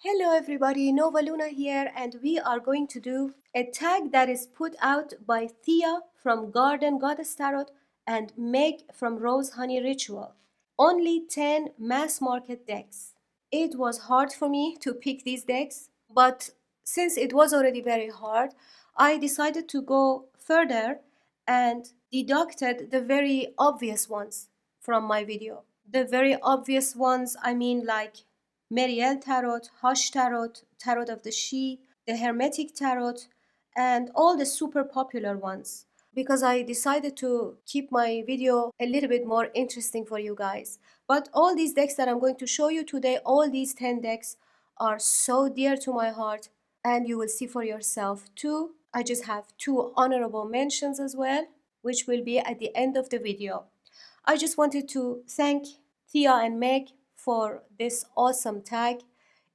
Hello everybody, Nova Luna here, and we are going to do a tag that is put out by Thea from Garden Goddess Tarot and Meg from Rose Honey Ritual. Only 10 mass market decks. It was hard for me to pick these decks, but since it was already very hard, I decided to go further and deducted the very obvious ones from my video. The very obvious ones, I mean, like Mariel Tarot, Hush Tarot, Tarot of the She, the Hermetic Tarot, and all the super popular ones, because I decided to keep my video a little bit more interesting for you guys. But all these decks that I'm going to show you today, all these 10 decks are so dear to my heart, and you will see for yourself too. I just have two honorable mentions as well, which will be at the end of the video. I just wanted to thank Thea and Meg for this awesome tag.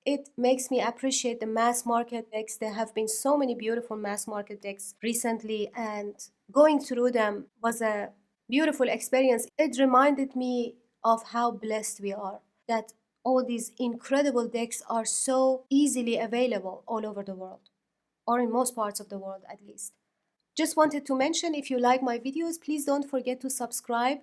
It makes me appreciate the mass market decks. There have been so many beautiful mass market decks recently, and going through them was a beautiful experience. It reminded me of how blessed we are, that all these incredible decks are so easily available all over the world, or in most parts of the world at least. Just wanted to mention, if you like my videos, please don't forget to subscribe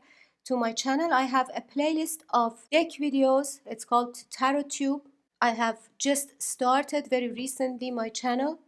to my channel. I have a playlist of deck videos. It's called tarottube. I have just started very recently my channel.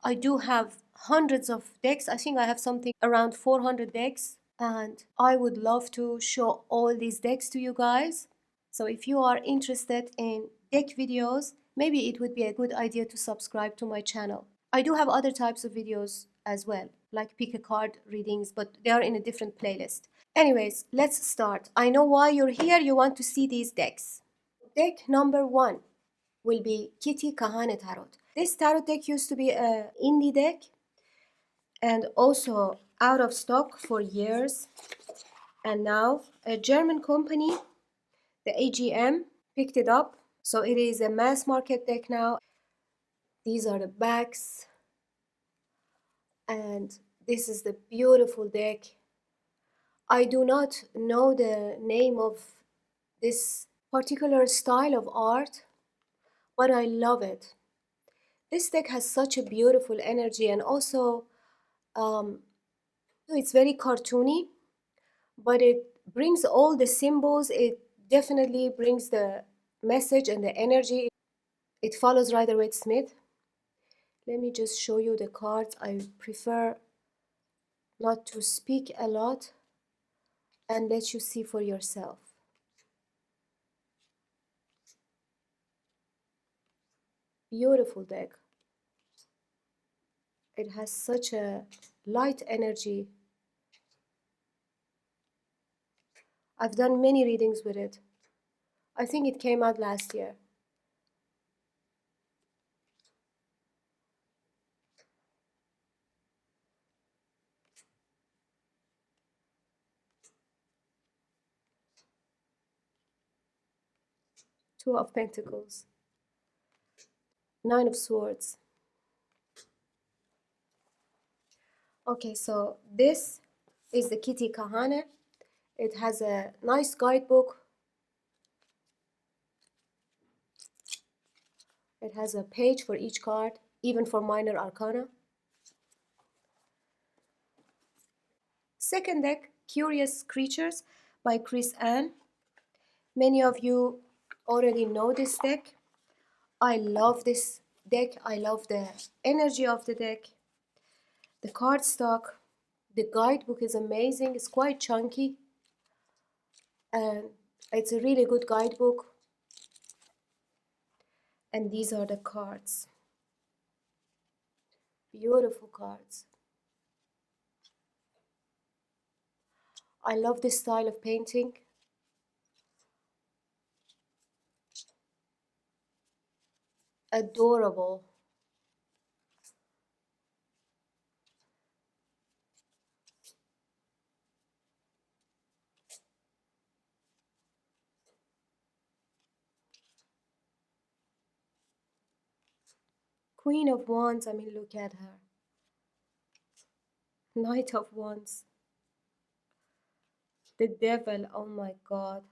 I do have hundreds of decks. I think I have something around 400 decks, and I would love to show all these decks to you guys. So if you are interested in deck videos, maybe it would be a good idea to subscribe to my channel. I do have other types of videos as well, like pick a card readings, but they are in a different playlist. Anyways, let's start. I know why you're here. You want to see these decks. Deck number 1 will be Kitty Kahane Tarot. This tarot deck used to be an indie deck and also out of stock for years. And now a German company, the AGM, picked it up. So it is a mass market deck now. These are the backs. And this is the beautiful deck. I do not know the name of this particular style of art, but I love it. This deck has such a beautiful energy, and also it's very cartoony, but it brings all the symbols. It definitely brings the message and the energy. It follows Rider-Waite-Smith. Let me just show you the cards. I prefer not to speak a lot and let you see for yourself. Beautiful deck. It has such a light energy. I've done many readings with it. I think it came out last year. Two of Pentacles. Nine of Swords. Okay, so this is the Kitty Kahane. It has a nice guidebook. It has a page for each card, even for minor arcana. Second deck, Curious Creatures by Chris Ann. Many of you already know this deck. I love this deck. I love the energy of the deck. The cardstock, the guidebook is amazing. It's quite chunky, and it's a really good guidebook. And these are the cards. Beautiful cards. I love this style of painting. Adorable. Queen of Wands, I mean, look at her. Knight of Wands. The Devil, oh my god.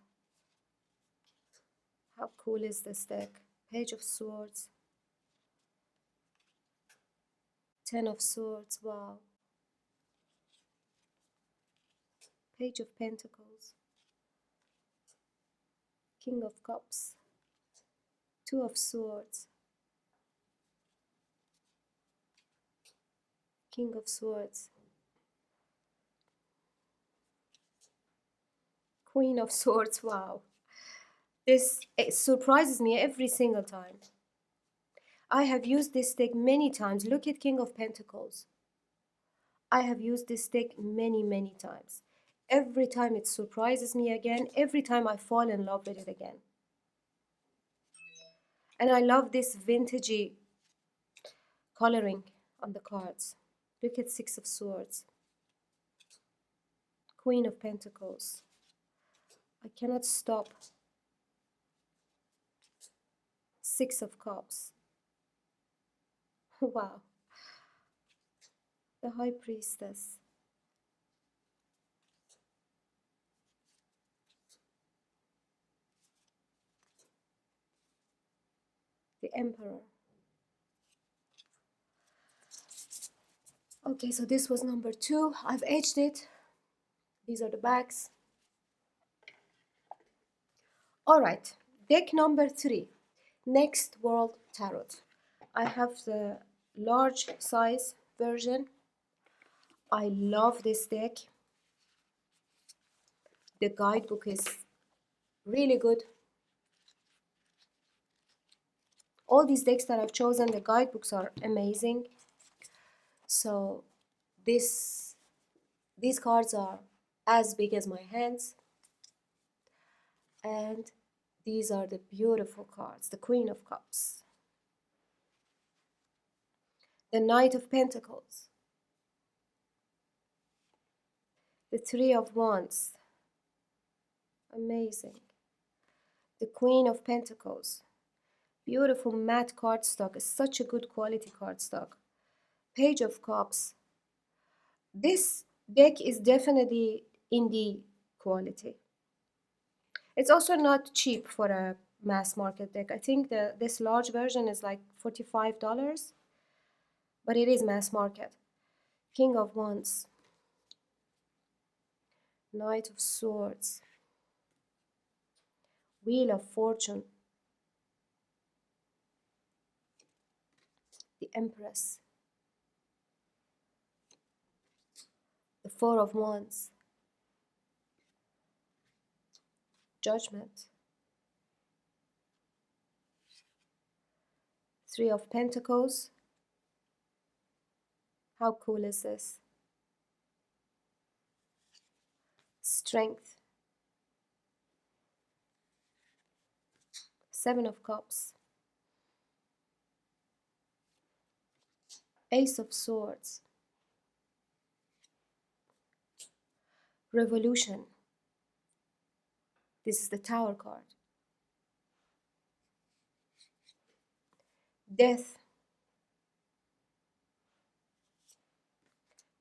How cool is this deck? Page of Swords. Ten of Swords, wow. Page of Pentacles, King of Cups, Two of Swords, King of Swords, Queen of Swords, wow. This, it surprises me every single time. I have used this deck many times. Look at King of Pentacles. I have used this deck many times. Every time it surprises me again. Every time I fall in love with it again. And I love this vintagey coloring on the cards. Look at Six of Swords, Queen of Pentacles. I cannot stop. Six of Cups. Wow. The High Priestess. The Emperor. Okay, so this was number 2. I've edged it. These are the backs. All right, deck number 3, Next World Tarot. I have the large size version. I love this deck. The guidebook is really good. All these decks that I've chosen, the guidebooks are amazing. So these cards are as big as my hands. And these are the beautiful cards. The Queen of Cups, the Knight of Pentacles, the Three of Wands, amazing, the Queen of Pentacles, beautiful matte cardstock, is such a good quality cardstock, Page of Cups. This deck is definitely indie quality. It's also not cheap for a mass market deck. I think this large version is like $45, but it is mass market. King of Wands, Knight of Swords, Wheel of Fortune, the Empress, the Four of Wands, Judgment, Three of Pentacles. How cool is this? Strength, Seven of Cups, Ace of Swords, Revolution. This is the Tower card. Death,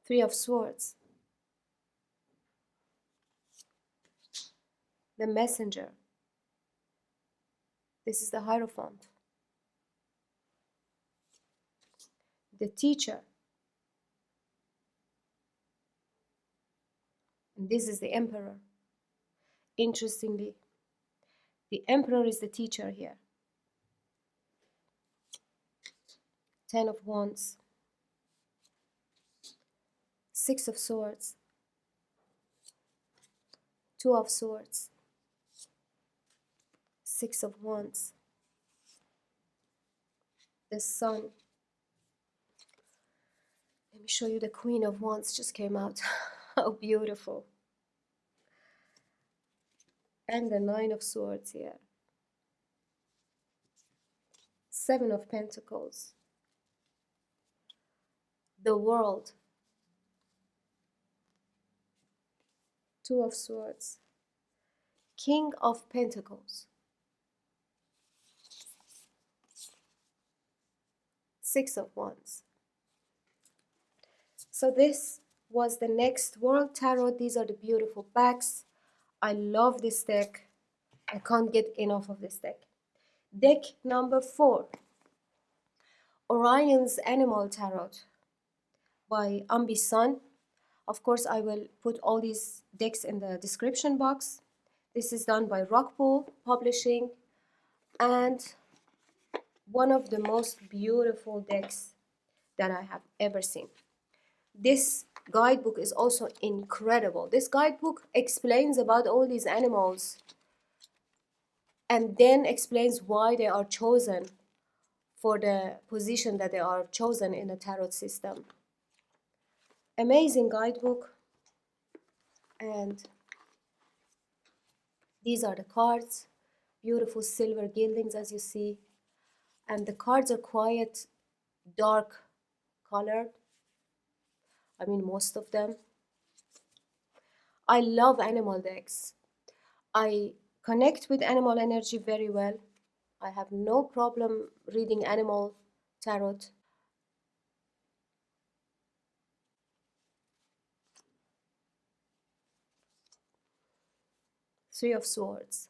Three of Swords, the Messenger. This is the Hierophant, the Teacher, and this is the Emperor. Interestingly, the Emperor is the teacher here. Ten of Wands, Six of Swords, Two of Swords, Six of Wands, the Sun. Let me show you the Queen of Wands just came out. How beautiful. And the Nine of Swords here. Seven of Pentacles, the World, Two of Swords, King of Pentacles, Six of Wands. So this was the Next World Tarot. These are the beautiful backs. I love this deck. I can't get enough of this deck. Deck number 4, Orion's Animal Tarot. by Sun. Of course, I will put all these decks in the description box. This is done by Rockpool Publishing, and one of the most beautiful decks that I have ever seen. This guidebook is also incredible. This guidebook explains about all these animals and then explains why they are chosen for the position that they are chosen in the tarot system. Amazing guidebook. And these are the cards, beautiful silver gildings as you see, and the cards are quite dark colored. I mean, most of them. I love animal decks. I connect with animal energy very well. I have no problem reading animal tarot. Three of Swords,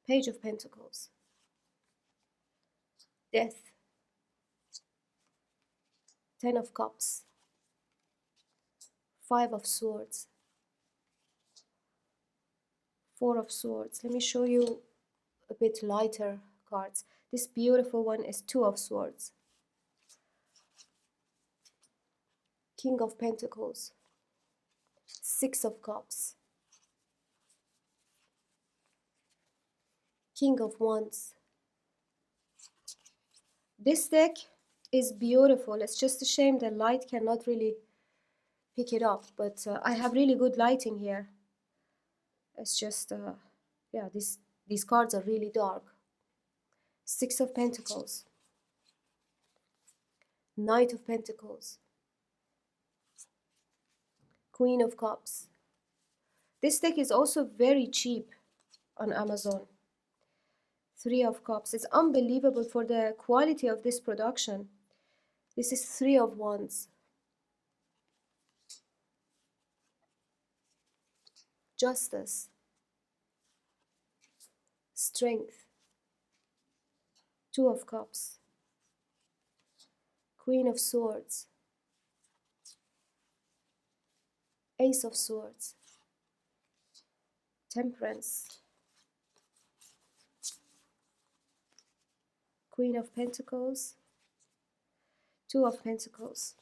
Page of Pentacles, Death, Ten of Cups, Five of Swords, Four of Swords. Let me show you a bit lighter cards. This beautiful one is Two of Swords, King of Pentacles, Six of Cups, King of Wands. This deck is beautiful. It's just a shame the light cannot really pick it up, but I have really good lighting here. It's just, yeah, these cards are really dark. Six of Pentacles, Knight of Pentacles, Queen of Cups. This deck is also very cheap on Amazon. Three of Cups. It's unbelievable for the quality of this production. This is Three of Wands, Justice, Strength, Two of Cups, Queen of Swords, Ace of Swords, Temperance, Queen of Pentacles, Two of Pentacles.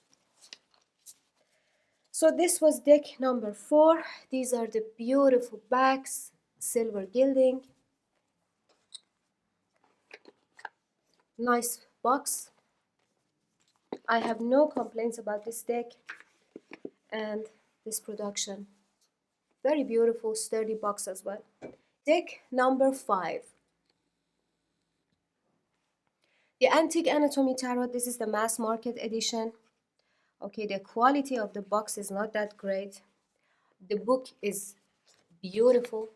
So this was deck number 4. These are the beautiful backs, silver gilding. Nice box. I have no complaints about this deck and this production. Very beautiful, sturdy box as well. Deck number 5. The Antique Anatomy Tarot. This is the mass market edition. Okay, the quality of the box is not that great. The book is beautiful.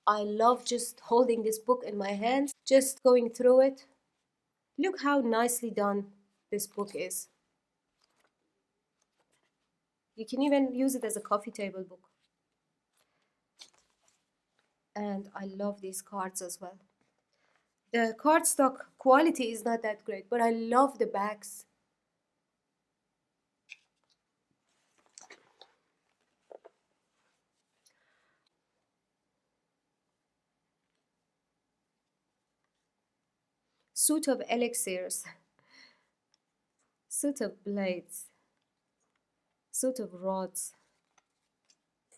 I love just holding this book in my hands, just going through it. Look how nicely done this book is. You can even use it as a coffee table book. And I love these cards as well. The cardstock quality is not that great, but I love the backs. Suit of Elixirs, Suit of Blades, Suit of Rods.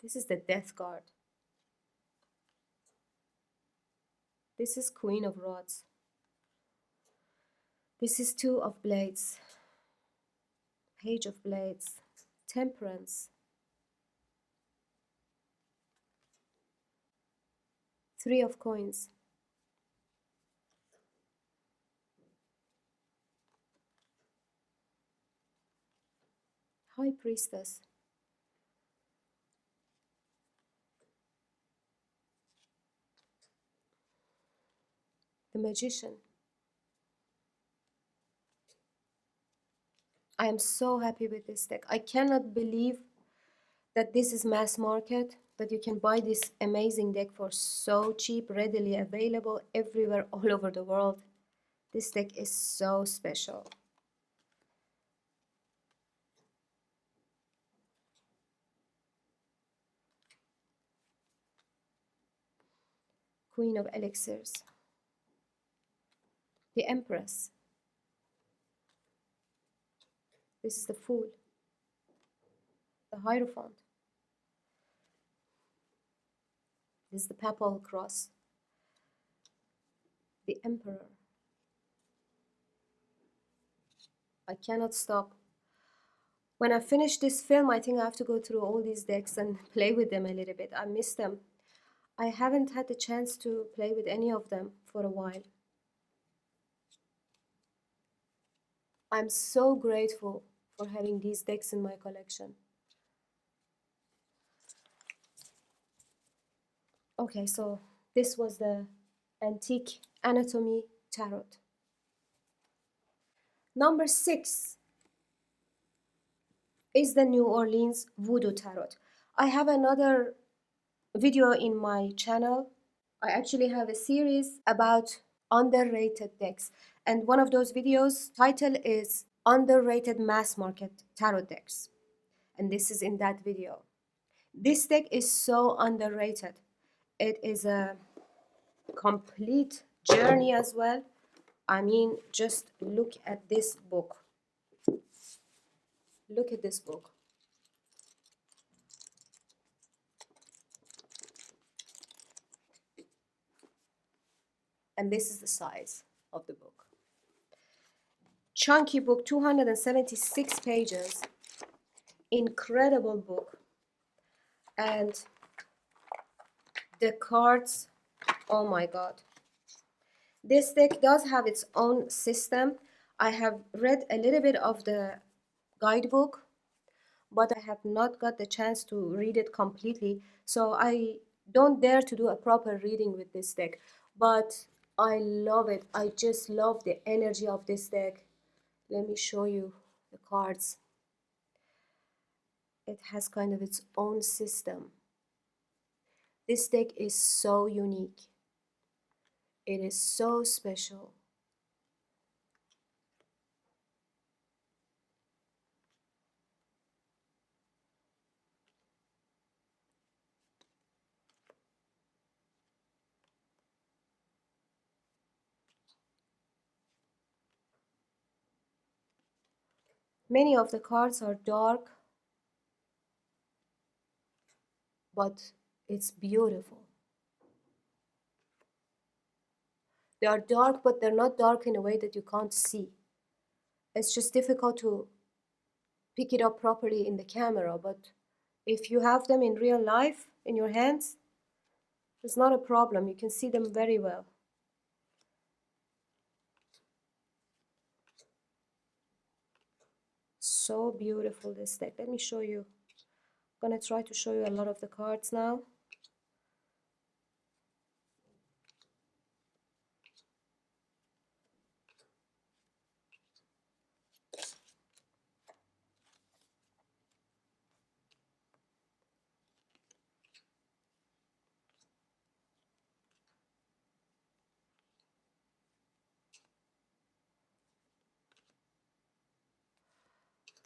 This is the Death card. This is Queen of Rods. This is Two of Blades, Page of Blades, Temperance, Three of Coins, High Priestess, the Magician. I am so happy with this deck. I cannot believe that this is mass market, that you can buy this amazing deck for so cheap, readily available everywhere all over the world. This deck is so special. Queen of Elixirs. The Empress. This is the Fool. The Hierophant. This is the Papal Cross. The Emperor. I cannot stop. When I finish this film, I think I have to go through all these decks and play with them a little bit. I miss them. I haven't had the chance to play with any of them for a while. I'm so grateful for having these decks in my collection. Okay, so this was the Antique Anatomy Tarot. Number 6 is the New Orleans Voodoo Tarot. I have another video in my channel. I actually have a series about underrated decks, and one of those videos title is Underrated Mass Market Tarot Decks, and this is in that video. This deck is so underrated. It is a complete journey as well. I mean, just look at this book. Look at this book. And this is the size of the book. Chunky book, 276 pages. Incredible book. And the cards, oh my god. This deck does have its own system. I have read a little bit of the guidebook, but I have not got the chance to read it completely, so I don't dare to do a proper reading with this deck. But I love it. I just love the energy of this deck. Let me show you the cards. It has kind of its own system. This deck is so unique. It is so special. Many of the cards are dark, but it's beautiful. They are dark, but they're not dark in a way that you can't see. It's just difficult to pick it up properly in the camera, but if you have them in real life, in your hands, it's not a problem. You can see them very well. So beautiful, this deck. Let me show you. I'm gonna try to show you a lot of the cards now.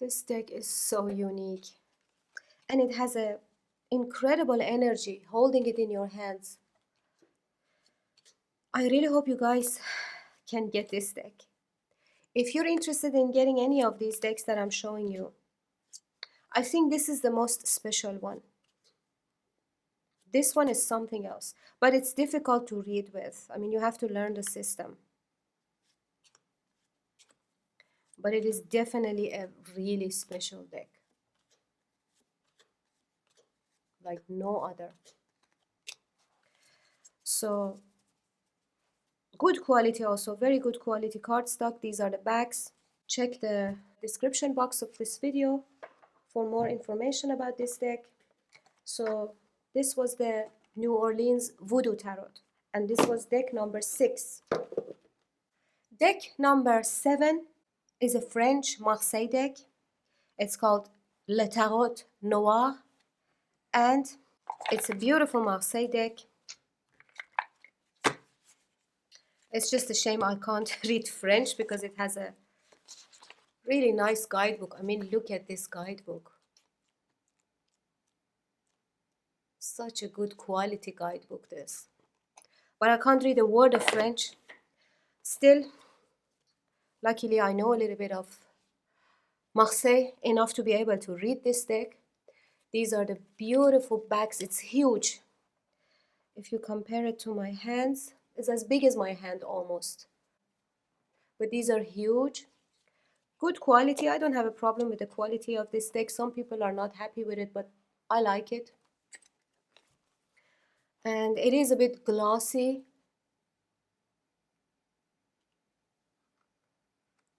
This deck is so unique, and it has a incredible energy holding it in your hands. I really hope you guys can get this deck. If you're interested in getting any of these decks that I'm showing you, I think this is the most special one. This one is something else, but it's difficult to read with. I mean, you have to learn the system. But it is definitely a really special deck. Like no other. So, good quality also, very good quality cardstock. These are the backs. Check the description box of this video for more information about this deck. So, this was the New Orleans Voodoo Tarot, and this was deck number 6. Deck number 7 is a French Marseille deck. It's called Le Tarot Noir, and it's a beautiful Marseille deck. It's just a shame I can't read French because it has a really nice guidebook. I mean, look at this guidebook. Such a good quality guidebook, this. But I can't read a word of French. Still, luckily I know a little bit of Marseille, enough to be able to read this deck. These are the beautiful backs. It's huge. If you compare it to my hands, it's as big as my hand almost. But these are huge. Good quality. I don't have a problem with the quality of this deck. Some people are not happy with it, but I like it. And it is a bit glossy.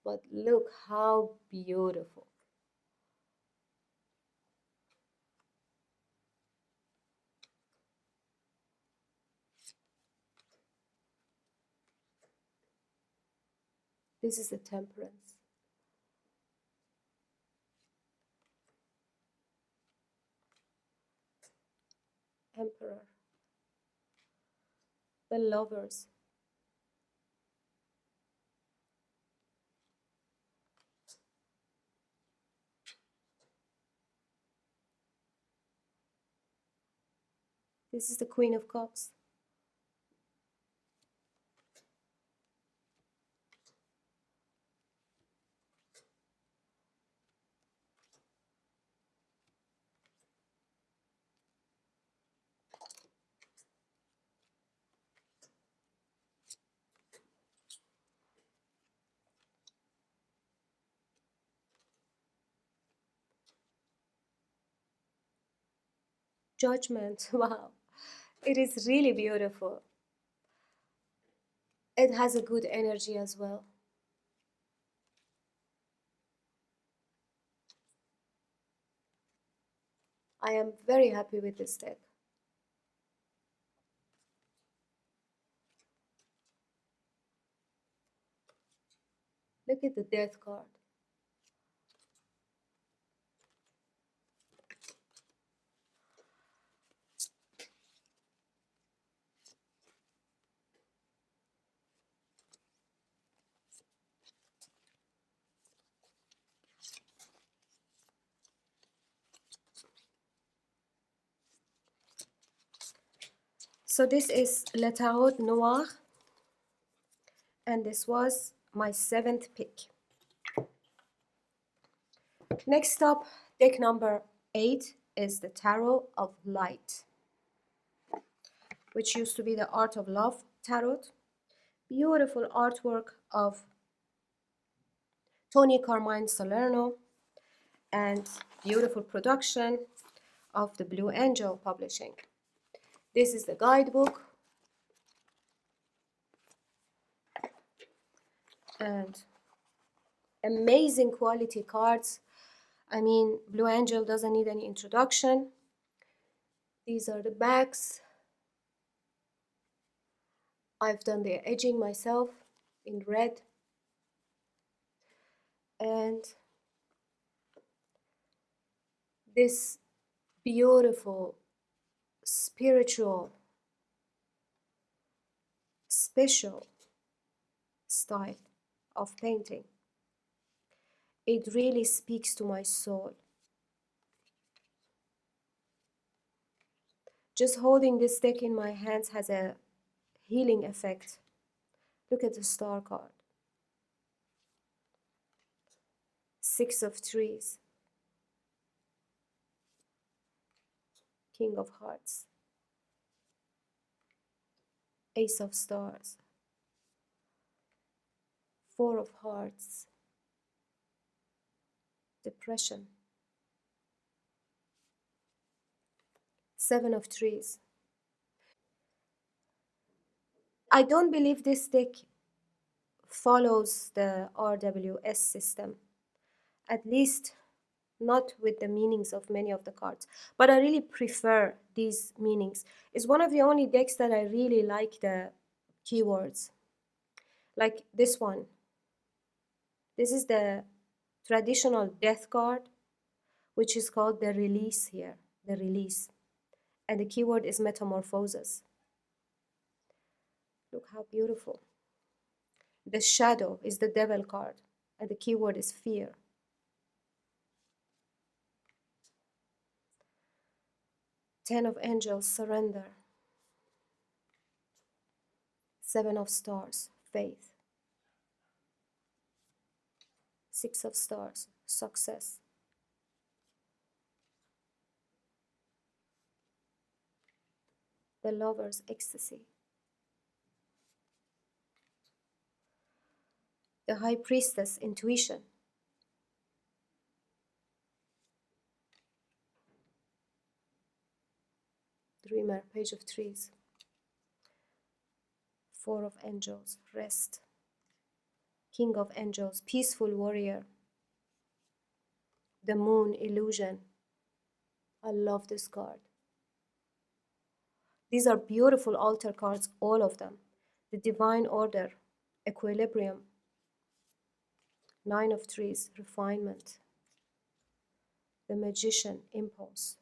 But look how beautiful. This is the Temperance. Emperor. The Lovers. This is the Queen of Cups. Judgment. Wow. It is really beautiful. It has a good energy as well. I am very happy with this deck. Look at the Death card. So this is Le Tarot Noir, and this was my 7th pick. Next up, deck number 8 is the Tarot of Light, which used to be the Art of Love Tarot. Beautiful artwork of Tony Carmine Salerno and beautiful production of the Blue Angel Publishing. This is the guidebook, and amazing quality cards. I mean, Blue Angel doesn't need any introduction. These are the backs. I've done the edging myself in red. And this beautiful, spiritual, special style of painting. It really speaks to my soul. Just holding this deck in my hands has a healing effect. Look at the Star card. 6 of Trees. King of Hearts. Ace of Stars. 4 of Hearts. Depression. 7 of Trees. I don't believe this deck follows the RWS system, at least not with the meanings of many of the cards, but I really prefer these meanings. It's one of the only decks that I really like the keywords, like this one. This is the traditional death card, which is called the release here, the release, and the keyword is metamorphosis. Look how beautiful. The shadow is the devil card, and the keyword is fear. Ten of Angels, surrender. Seven of Stars, faith. Six of Stars, success. The Lover's, ecstasy. The High Priestess, intuition. Dreamer, Page of Trees. Four of Angels, rest. King of Angels, peaceful warrior. The Moon, illusion. I love this card. These are beautiful altar cards, all of them. The Divine Order, equilibrium. Nine of Trees, refinement. The Magician, impulse.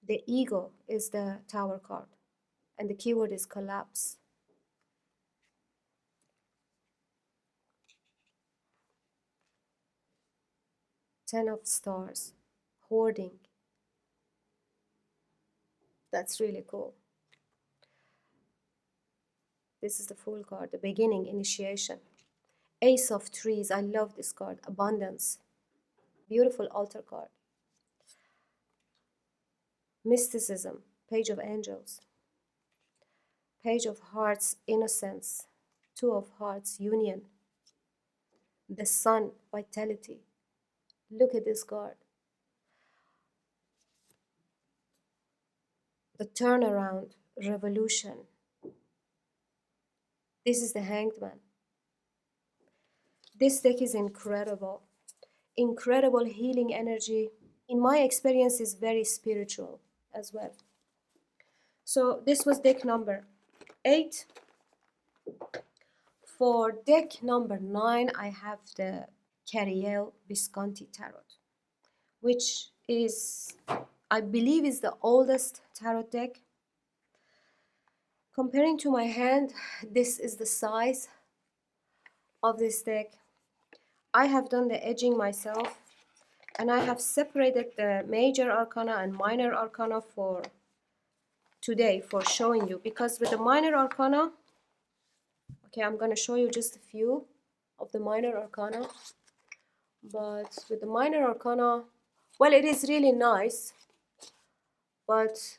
The Ego is the Tower card, and the keyword is collapse. Ten of Stars, hoarding. That's really cool. This is the Fool card, the beginning, initiation. Ace of Trees, I love this card, abundance. Beautiful altar card. Mysticism, Page of Angels. Page of Hearts, innocence. Two of Hearts, union. The Sun, vitality. Look at this card. The turnaround, revolution. This is the Hanged Man. This deck is incredible. Incredible healing energy. In my experience, is very spiritual as well. So this was deck number 8. For deck number 9, I have the Cary Yale Visconti Tarot, which is, I believe, is the oldest tarot deck. Comparing to my hand, this is the size of this deck. I have done the edging myself, and I have separated the major arcana and minor arcana for today for showing you, because with the minor arcana, okay, I'm going to show you just a few of the minor arcana, but with the minor arcana, well, it is really nice, but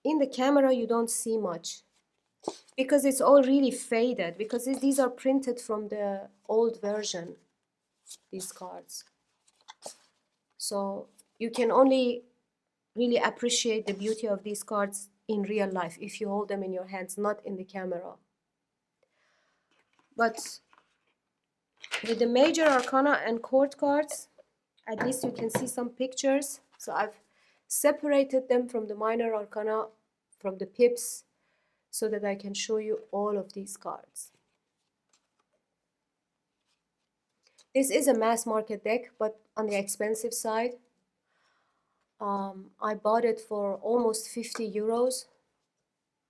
in the camera you don't see much because it's all really faded, because these are printed from the old version, these cards. So you can only really appreciate the beauty of these cards in real life if you hold them in your hands, not in the camera. But with the major arcana and court cards, at least you can see some pictures. So I've separated them from the minor arcana, from the pips, so that I can show you all of these cards. This is a mass market deck, but on the expensive side. I bought it for almost 50 euros,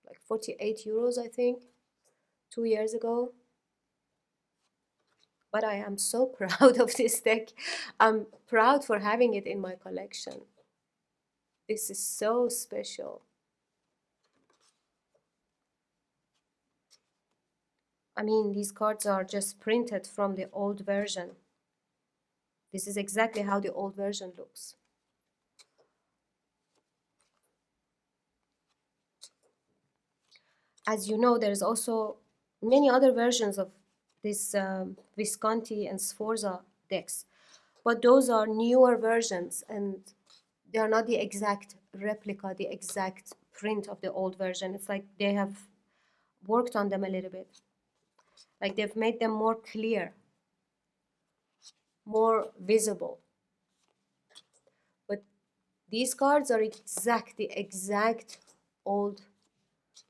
like 48 euros, I think, 2 years ago. But I am so proud of this deck. I'm proud for having it in my collection. This is so special. I mean, these cards are just printed from the old version. This is exactly how the old version looks. As you know, there's also many other versions of this Visconti and Sforza decks, but those are newer versions, and they are not the exact replica, the exact print of the old version. It's like they have worked on them a little bit. Like they've made them more clear, more visible. But these cards are the exact old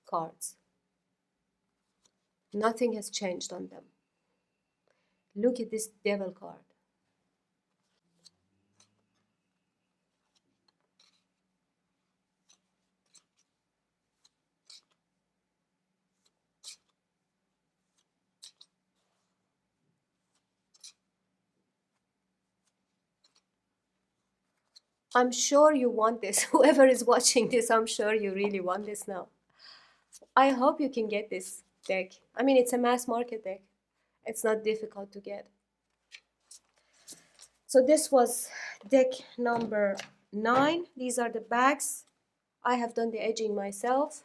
cards. Nothing has changed on them. Look at this devil card. I'm sure you want this. Whoever is watching this, I'm sure you really want this now. I hope you can get this deck. I mean, it's a mass market deck. It's not difficult to get. So this was deck number 9. These are the backs. I have done the edging myself.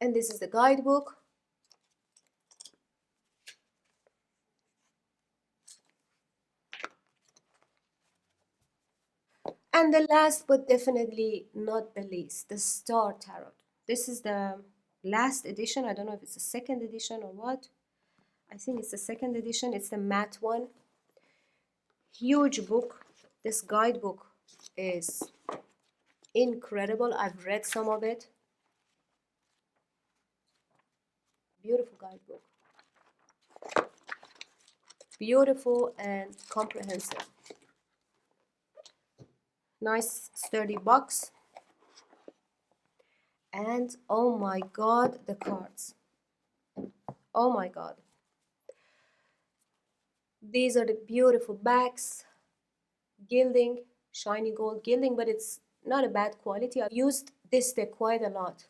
And this is the guidebook. And the last but definitely not the least, the Star Tarot. This is the last edition. I don't know if it's the second edition or what. I think it's the second edition. It's the matte one. Huge book. This guidebook is incredible. I've read some of it. Beautiful guidebook. Beautiful and comprehensive. Nice sturdy box. And oh my god, the cards. Oh my god. These are the beautiful backs. Gilding, shiny gold gilding, but it's not a bad quality. I've used this deck quite a lot.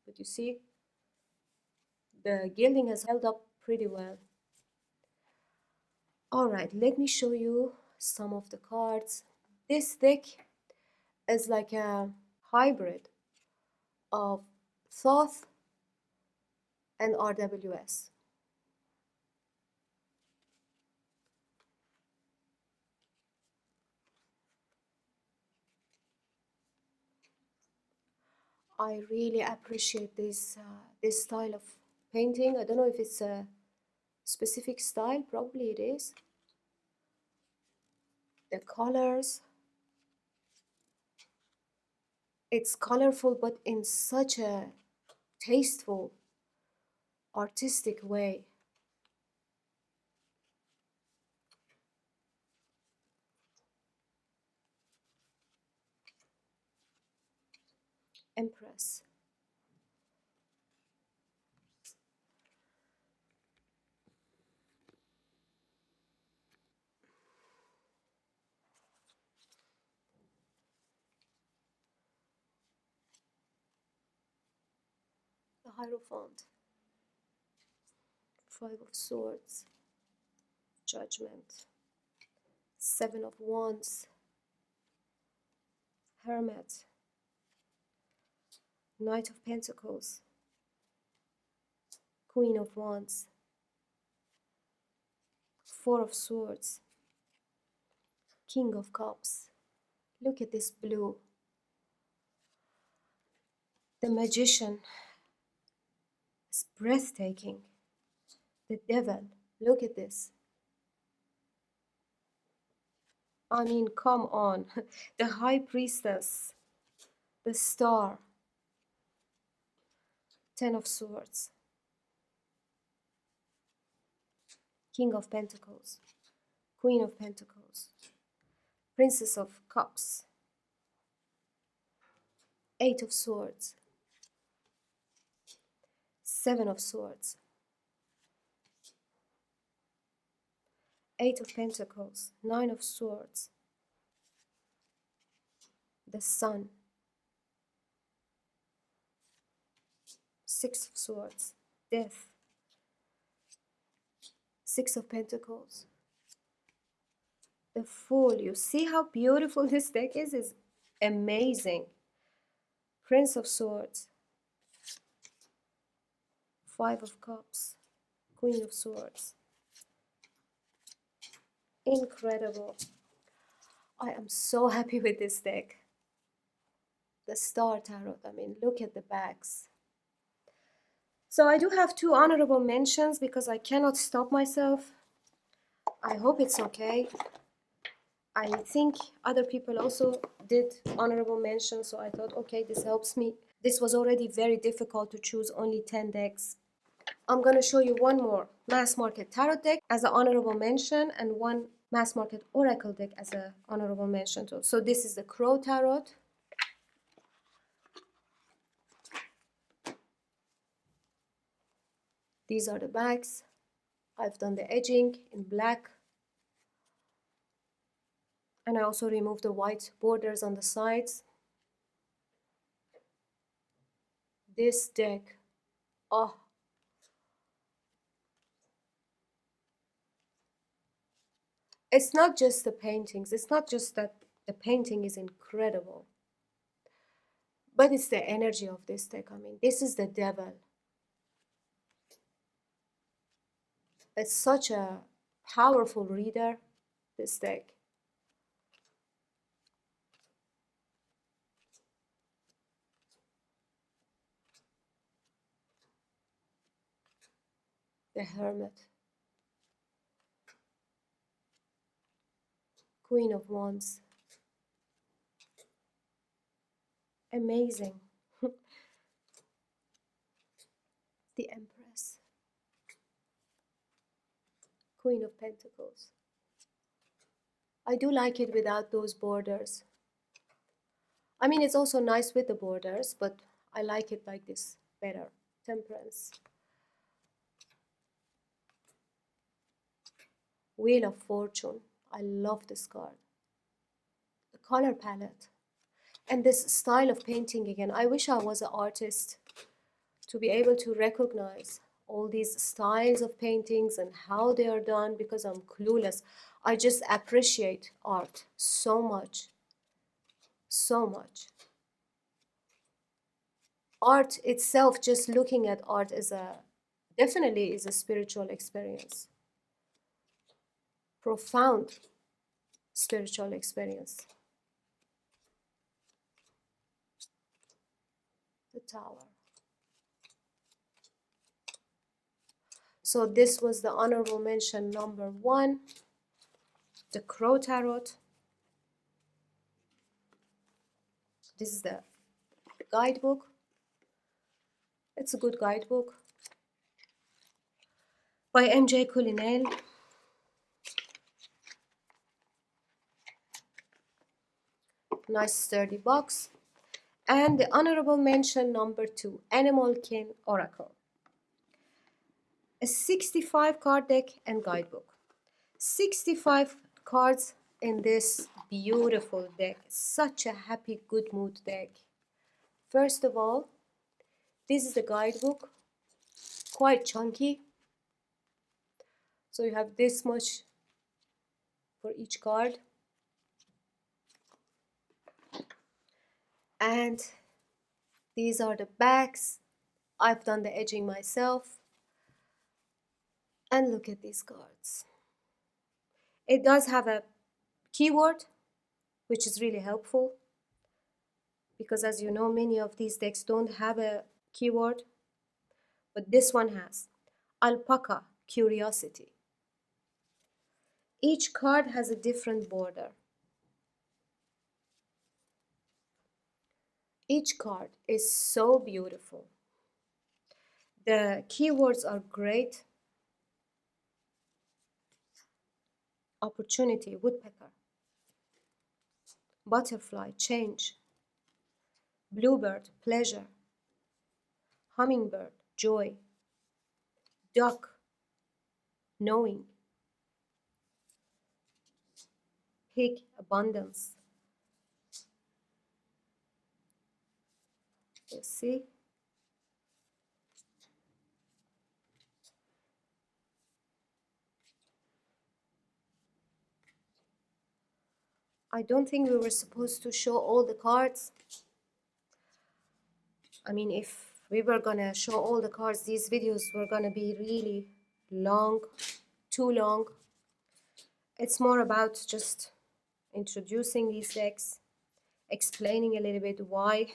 But you see, the gilding has held up pretty well. Alright, let me show you some of the cards. This deck is like a hybrid of Thoth and RWS. I really appreciate this style of painting. I don't know if it's a specific style, probably it is. The colors, it's colorful but in such a tasteful, artistic way. Empress. The Hierophant. Five of Swords. Judgment. Seven of Wands. Hermit. Knight of Pentacles. Queen of Wands. Four of Swords. King of Cups. Look at this blue. The Magician is breathtaking. The Devil, look at this. I mean, come on. The High Priestess. The Star. Ten of Swords. King of Pentacles. Queen of Pentacles. Princess of Cups. Eight of Swords. Seven of Swords. Eight of Pentacles. Nine of Swords. The Sun. Six of Swords. Death. Six of Pentacles. The Fool. You see how beautiful this deck is? It's amazing. Prince of Swords. Five of Cups. Queen of Swords. Incredible. I am so happy with this deck. The Star Tarot. I mean, look at the backs. So I do have two honorable mentions because I cannot stop myself. I hope it's okay. I think other people also did honorable mentions, so I thought, okay, this helps me. This was already very difficult to choose only 10 decks. I'm going to show you one more mass market tarot deck as an honorable mention and one mass market oracle deck as an honorable mention too. So this is the Crow Tarot. These are the backs. I've done the edging in black. And I also remove the white borders on the sides. This deck, oh, it's not just the paintings. It's not just that the painting is incredible, but it's the energy of this deck. I mean, this is the devil. It's such a powerful reader, this deck. The Hermit, Queen of Wands. Amazing. The Empress, Queen of Pentacles. I do like it without those borders. I mean, it's also nice with the borders, but I like it like this better. Temperance. Wheel of Fortune. I love this card. The color palette. And this style of painting again. I wish I was an artist to be able to recognize all these styles of paintings and how they are done, because I'm clueless. I just appreciate art so much. So much. Art itself, just looking at art is definitely is a spiritual experience. Profound spiritual experience. The Tower. So this was the honorable mention number 1, the Crow Tarot. This is the guidebook. It's a good guidebook by M.J. Cullinane. Nice sturdy box. And the honorable mention number 2, Animal Kin Oracle. A 65 card deck and guidebook. 65 cards in this beautiful deck. Such a happy, good mood deck. First of all, this is the guidebook. Quite chunky. So you have this much for each card. And these are the backs. I've done the edging myself. And look at these cards. It does have a keyword, which is really helpful, because as you know, many of these decks don't have a keyword, but this one has. Alpaca, curiosity. Each card has a different border. Each card is so beautiful. The keywords are great. Opportunity, woodpecker. Butterfly, change. Bluebird, pleasure. Hummingbird, joy. Duck, knowing. Pig, abundance. You see? I don't think we were supposed to show all the cards. I mean, if we were gonna show all the cards, these videos were gonna be really long, too long. It's more about just introducing these decks, explaining a little bit why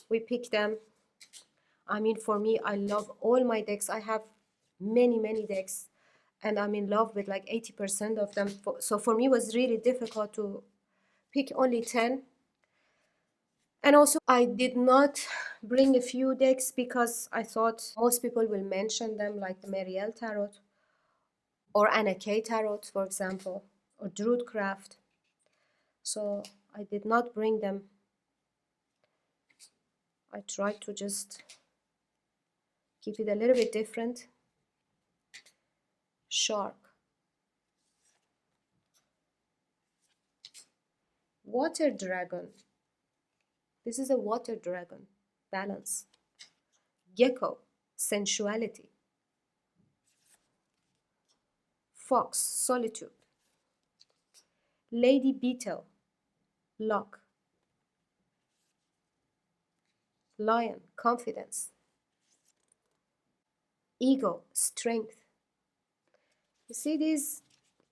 we pick them. I mean, for me, I love all my decks. I have many, many decks, and I'm in love with like 80% of them. So for me, it was really difficult to pick only 10. And also, I did not bring a few decks because I thought most people will mention them, like the Marielle Tarot or Anna Kay Tarot, for example, or Druidcraft. So I did not bring them. I tried to just keep it a little bit different. Shark. Water dragon. This is a water dragon. Balance. Gecko. Sensuality. Fox. Solitude. Lady beetle. Luck. Lion. Confidence. Ego. Strength. You see, these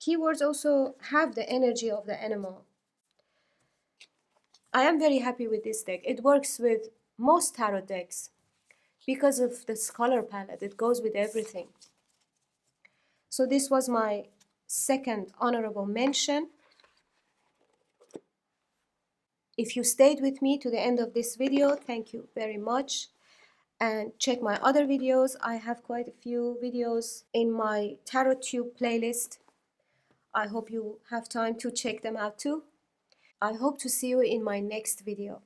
keywords also have the energy of the animal. I am very happy with this deck. It works with most tarot decks because of this color palette. It goes with everything. So this was my second honorable mention. If you stayed with me to the end of this video, thank you very much. And check my other videos. I have quite a few videos in my tarottube playlist. I hope you have time to check them out too. I hope to see you in my next video.